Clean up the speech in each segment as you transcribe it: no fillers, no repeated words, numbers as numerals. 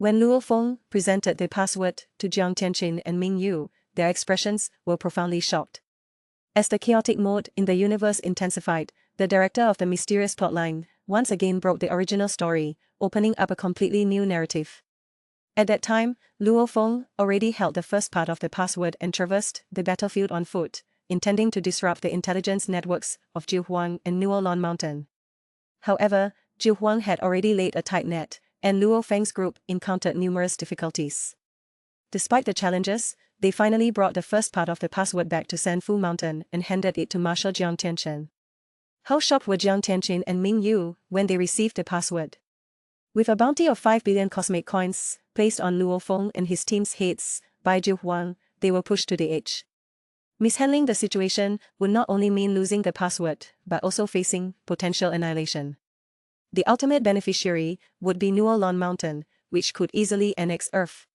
When Luo Feng presented the password to Jiang Tianchen and Ming Yu, their expressions were profoundly shocked. As the chaotic mode in the universe intensified, the director of the mysterious plotline once again broke the original story, opening up a completely new narrative. At that time, Luo Feng already held the first part of the password and traversed the battlefield on foot, intending to disrupt the intelligence networks of Jiang and Nuolon Mountain. However, Jiang had already laid a tight net, and Luo Feng's group encountered numerous difficulties. Despite the challenges, they finally brought the first part of the password back to Sanfu Mountain and handed it to Marshal Jiang Tianchen. How shocked were Jiang Tianchen and Ming Yu when they received the password? With a bounty of 5 billion cosmic coins placed on Luo Feng and his team's heads by Jiang, they were pushed to the edge. Mishandling the situation would not only mean losing the password, but also facing potential annihilation. The ultimate beneficiary would be Nuolon Mountain, which could easily annex Earth.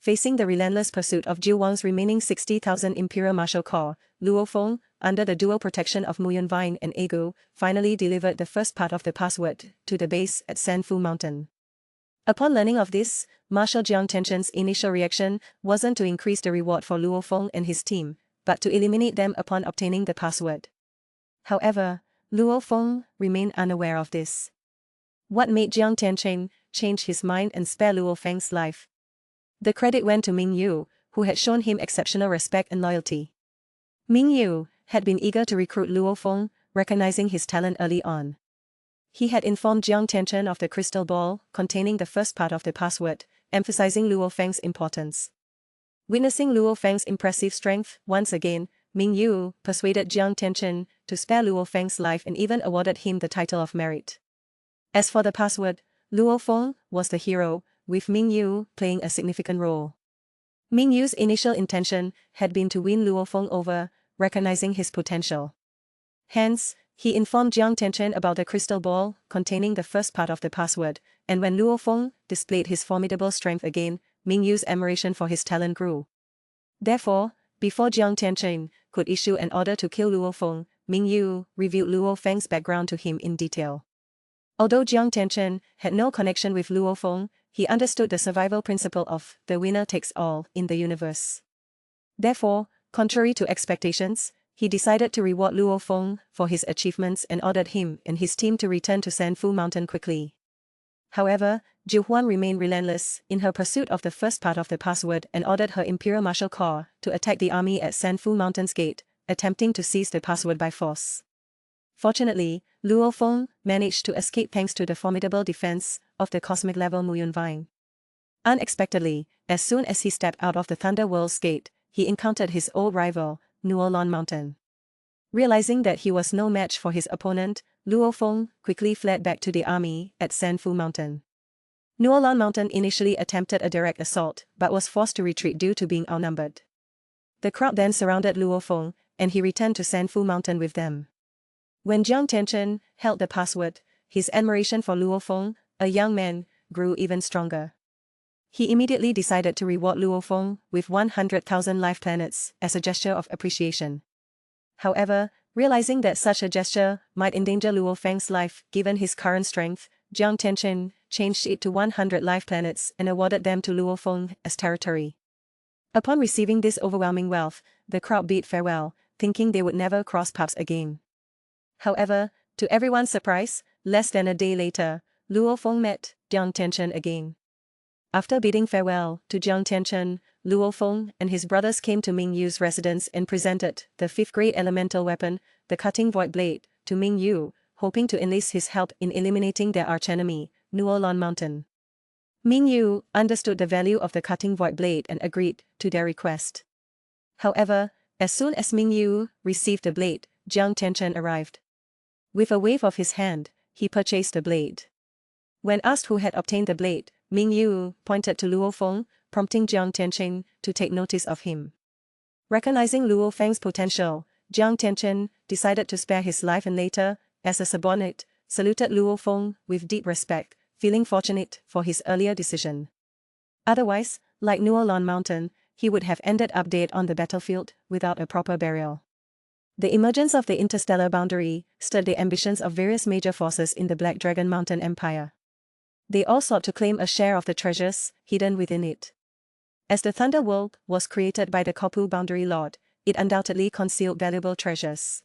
Facing the relentless pursuit of Jiang's remaining 60,000 Imperial Martial Corps, Luo Feng, under the dual protection of Muyunvine and Egu, finally delivered the first part of the password to the base at Sanfu Mountain. Upon learning of this, Marshal Jiang Tianchen's initial reaction wasn't to increase the reward for Luo Feng and his team, but to eliminate them upon obtaining the password. However, Luo Feng remained unaware of this. What made Jiang Tianchen change his mind and spare Luo Feng's life? The credit went to Ming Yu, who had shown him exceptional respect and loyalty. Ming Yu had been eager to recruit Luo Feng, recognizing his talent early on. He had informed Jiang Tianchen of the crystal ball containing the first part of the password, emphasizing Luo Feng's importance. Witnessing Luo Feng's impressive strength once again, Ming Yu persuaded Jiang Tianchen to spare Luo Feng's life and even awarded him the title of merit. As for the password, Luo Feng was the hero, with Ming Yu playing a significant role. Ming Yu's initial intention had been to win Luo Feng over, recognizing his potential. Hence, he informed Jiang Tianchen about the crystal ball containing the first part of the password, and when Luo Feng displayed his formidable strength again, Ming Yu's admiration for his talent grew. Therefore, before Jiang Tianchen could issue an order to kill Luo Feng, Ming Yu revealed Luo Feng's background to him in detail. Although Jiang Tianchen had no connection with Luo Feng, he understood the survival principle of the winner takes all in the universe. Therefore, contrary to expectations, he decided to reward Luo Feng for his achievements and ordered him and his team to return to Sanfu Mountain quickly. However, Jiang remained relentless in her pursuit of the first part of the password and ordered her Imperial Martial Corps to attack the army at Sanfu Mountain's gate, attempting to seize the password by force. Fortunately, Luo Feng managed to escape thanks to the formidable defense of the cosmic-level Muyunvine. Unexpectedly, as soon as he stepped out of the Thunder World's gate, he encountered his old rival, Nuolon Mountain. Realizing that he was no match for his opponent, Luo Feng quickly fled back to the army at Sanfu Mountain. Nuolon Mountain initially attempted a direct assault but was forced to retreat due to being outnumbered. The crowd then surrounded Luo Feng, and he returned to Sanfu Mountain with them. When Jiang Tianchen held the password, his admiration for Luo Feng, a young man, grew even stronger. He immediately decided to reward Luo Feng with 100,000 life planets as a gesture of appreciation. However, realizing that such a gesture might endanger Luo Feng's life given his current strength, Jiang Tianchen changed it to 100 life planets and awarded them to Luo Feng as territory. Upon receiving this overwhelming wealth, the crowd bid farewell, thinking they would never cross paths again. However, to everyone's surprise, less than a day later, Luo Feng met Jiang Tianchen again. After bidding farewell to Jiang Tianchen, Luo Feng and his brothers came to Ming Yu's residence and presented the fifth-grade elemental weapon, the Cutting Void Blade, to Ming Yu, hoping to enlist his help in eliminating their archenemy, Nuolon Mountain. Ming Yu understood the value of the Cutting Void Blade and agreed to their request. However, as soon as Ming Yu received the blade, Jiang Tianchen arrived. With a wave of his hand, he purchased the blade. When asked who had obtained the blade, Ming Yu pointed to Luo Feng, prompting Jiang Tianchen to take notice of him. Recognizing Luo Feng's potential, Jiang Tianchen decided to spare his life and later, as a subordinate, saluted Luo Feng with deep respect, feeling fortunate for his earlier decision. Otherwise, like Nuolon Mountain, he would have ended up dead on the battlefield without a proper burial. The emergence of the interstellar boundary stirred the ambitions of various major forces in the Black Dragon Mountain Empire. They all sought to claim a share of the treasures hidden within it. As the Thunder World was created by the Kopu Boundary Lord, it undoubtedly concealed valuable treasures.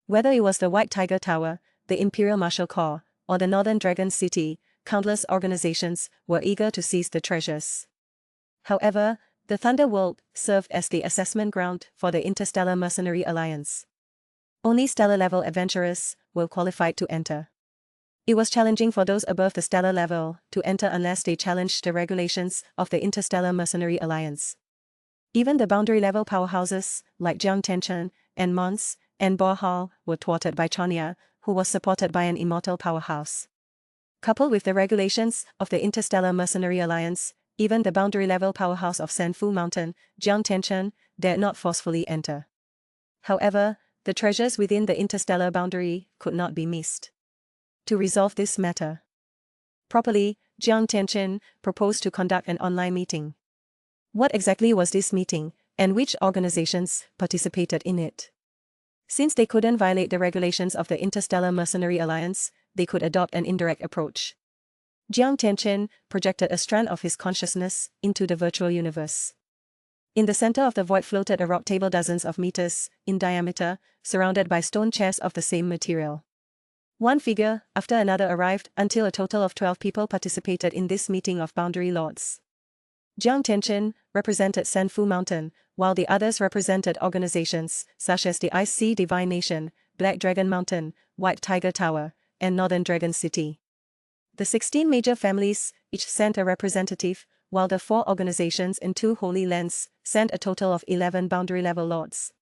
Whether it was the White Tiger Tower, the Imperial Martial Corps, or the Northern Dragon City, countless organizations were eager to seize the treasures. However, the Thunder World served as the assessment ground for the Interstellar Mercenary Alliance. Only stellar-level adventurers were qualified to enter. It was challenging for those above the stellar level to enter unless they challenged the regulations of the Interstellar Mercenary Alliance. Even the boundary-level powerhouses, like Jiang Tianchen and Mons and Bohal, were thwarted by Chania, who was supported by an immortal powerhouse. Coupled with the regulations of the Interstellar Mercenary Alliance, even the boundary-level powerhouse of Sanfu Mountain, Jiang Tianchen, dared not forcefully enter. However, the treasures within the interstellar boundary could not be missed. To resolve this matter properly, Jiang Tianchen proposed to conduct an online meeting. What exactly was this meeting, and which organizations participated in it? Since they couldn't violate the regulations of the Interstellar Mercenary Alliance, they could adopt an indirect approach. Jiang Tianchen projected a strand of his consciousness into the virtual universe. In the center of the void floated a rock table dozens of meters in diameter, surrounded by stone chairs of the same material. One figure after another arrived until a total of 12 people participated in this meeting of boundary lords. Jiang Tianchen represented Sanfu Mountain, while the others represented organizations such as the Ice Sea Divine Nation, Black Dragon Mountain, White Tiger Tower, and Northern Dragon City. The 16 major families each sent a representative, while the 4 organizations in 2 Holy Lands sent a total of 11 boundary-level lords.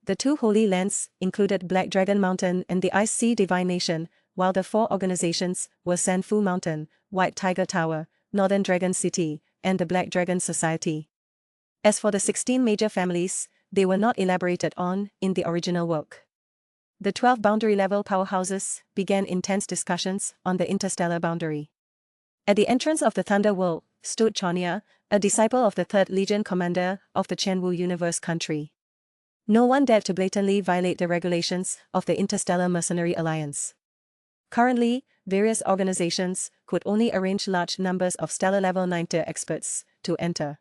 The 2 Holy Lands included Black Dragon Mountain and the Ice Sea Divine Nation, while the 4 organizations were Sanfu Mountain, White Tiger Tower, Northern Dragon City, and the Black Dragon Society. As for the 16 major families, they were not elaborated on in the original work. The 12 boundary-level powerhouses began intense discussions on the interstellar boundary. At the entrance of the Thunder World stood Chania, a disciple of the 3rd Legion commander of the Chenwu Universe country. No one dared to blatantly violate the regulations of the Interstellar Mercenary Alliance. Currently, various organizations could only arrange large numbers of stellar-level 9-tier experts to enter.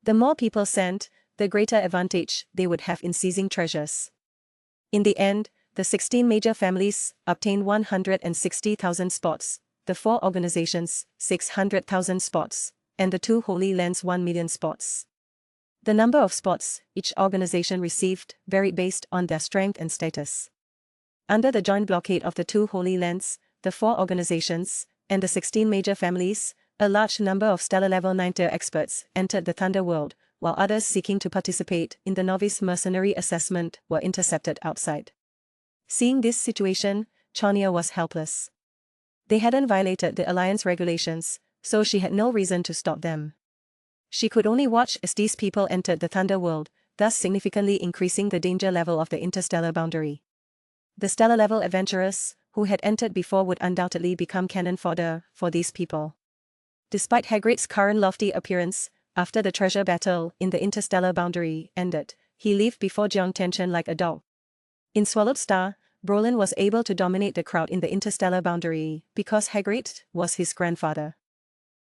The more people sent, the greater advantage they would have in seizing treasures. In the end, the 16 major families obtained 160,000 spots, the 4 organizations 600,000 spots, and the 2 Holy Lands 1 million spots. The number of spots each organization received varied based on their strength and status. Under the joint blockade of the 2 Holy Lands, the 4 organizations, and the 16 major families, a large number of stellar-level 9-tier experts entered the Thunder World, while others seeking to participate in the novice mercenary assessment were intercepted outside. Seeing this situation, Chania was helpless. They hadn't violated the Alliance regulations, so she had no reason to stop them. She could only watch as these people entered the Thunder World, thus significantly increasing the danger level of the interstellar boundary. The stellar-level adventurers who had entered before would undoubtedly become cannon fodder for these people. Despite Hagrid's current lofty appearance, after the treasure battle in the interstellar boundary ended, he left before Jiang Tianchen like a dog. In Swallowed Star, Brolin was able to dominate the crowd in the interstellar boundary because Hagrid was his grandfather.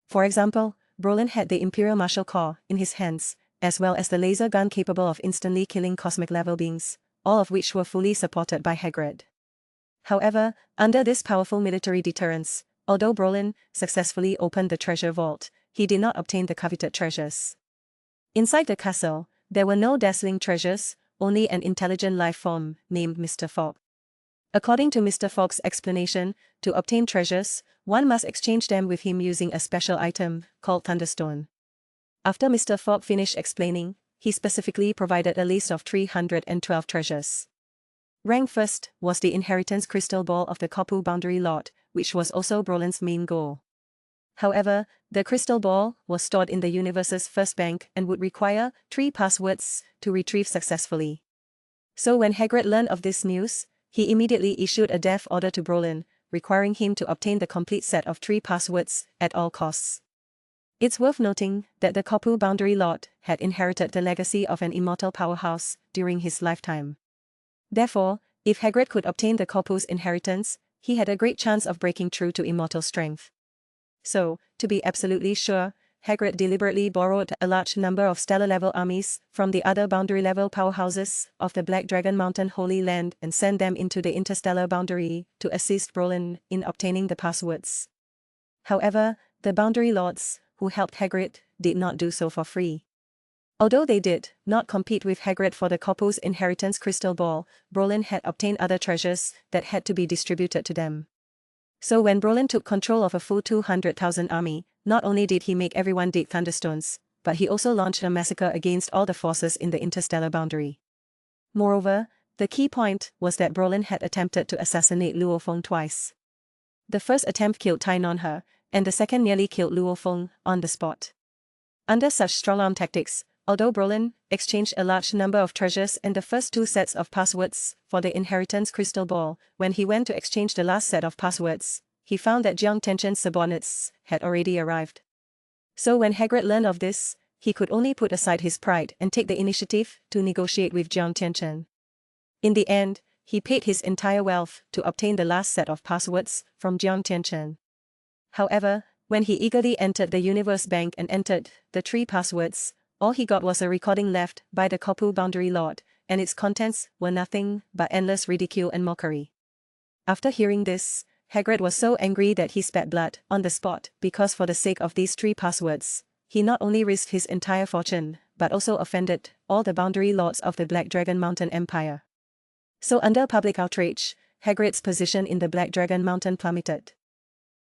For example, Brolin had the Imperial Martial Corps in his hands, as well as the laser gun capable of instantly killing cosmic-level beings, all of which were fully supported by Hagrid. However, under this powerful military deterrence, although Brolin successfully opened the treasure vault, he did not obtain the coveted treasures. Inside the castle, there were no dazzling treasures, only an intelligent life form named Mr. Fogg. According to Mr. Fogg's explanation, to obtain treasures, one must exchange them with him using a special item called Thunderstone. After Mr. Fogg finished explaining, he specifically provided a list of 312 treasures. Ranked first was the Inheritance Crystal Ball of the Kopu Boundary Lord, which was also Brolin's main goal. However, the crystal ball was stored in the universe's first bank and would require 3 passwords to retrieve successfully. So when Hagrid learned of this news, he immediately issued a death order to Brolin, requiring him to obtain the complete set of 3 passwords at all costs. It's worth noting that the Kopu Boundary Lord had inherited the legacy of an immortal powerhouse during his lifetime. Therefore, if Hagrid could obtain the Kopu's inheritance, he had a great chance of breaking through to immortal strength. So, to be absolutely sure, Hagrid deliberately borrowed a large number of stellar-level armies from the other boundary-level powerhouses of the Black Dragon Mountain Holy Land and sent them into the interstellar boundary to assist Brolin in obtaining the passwords. However, the Boundary Lords, who helped Hagrid, did not do so for free. Although they did not compete with Hagrid for the Corpus Inheritance Crystal Ball, Brolin had obtained other treasures that had to be distributed to them. So when Brolin took control of a full 200,000 army, not only did he make everyone dig thunderstones, but he also launched a massacre against all the forces in the interstellar boundary. Moreover, the key point was that Brolin had attempted to assassinate Luo Feng twice. The first attempt killed Tai Non-Her, and the second nearly killed Luo Feng on the spot. Under such strong-arm tactics, although Brolin exchanged a large number of treasures and the first 2 sets of passwords for the Inheritance Crystal Ball, when he went to exchange the last set of passwords, he found that Jiang Tianchen's subordinates had already arrived. So when Hagrid learned of this, he could only put aside his pride and take the initiative to negotiate with Jiang Tianchen. In the end, he paid his entire wealth to obtain the last set of passwords from Jiang Tianchen. However, when he eagerly entered the Universe Bank and entered the 3 passwords, all he got was a recording left by the Corpu Boundary Lord, and its contents were nothing but endless ridicule and mockery. After hearing this, Hagrid was so angry that he spat blood on the spot because for the sake of these 3 passwords, he not only risked his entire fortune, but also offended all the Boundary Lords of the Black Dragon Mountain Empire. So under public outrage, Hagrid's position in the Black Dragon Mountain plummeted.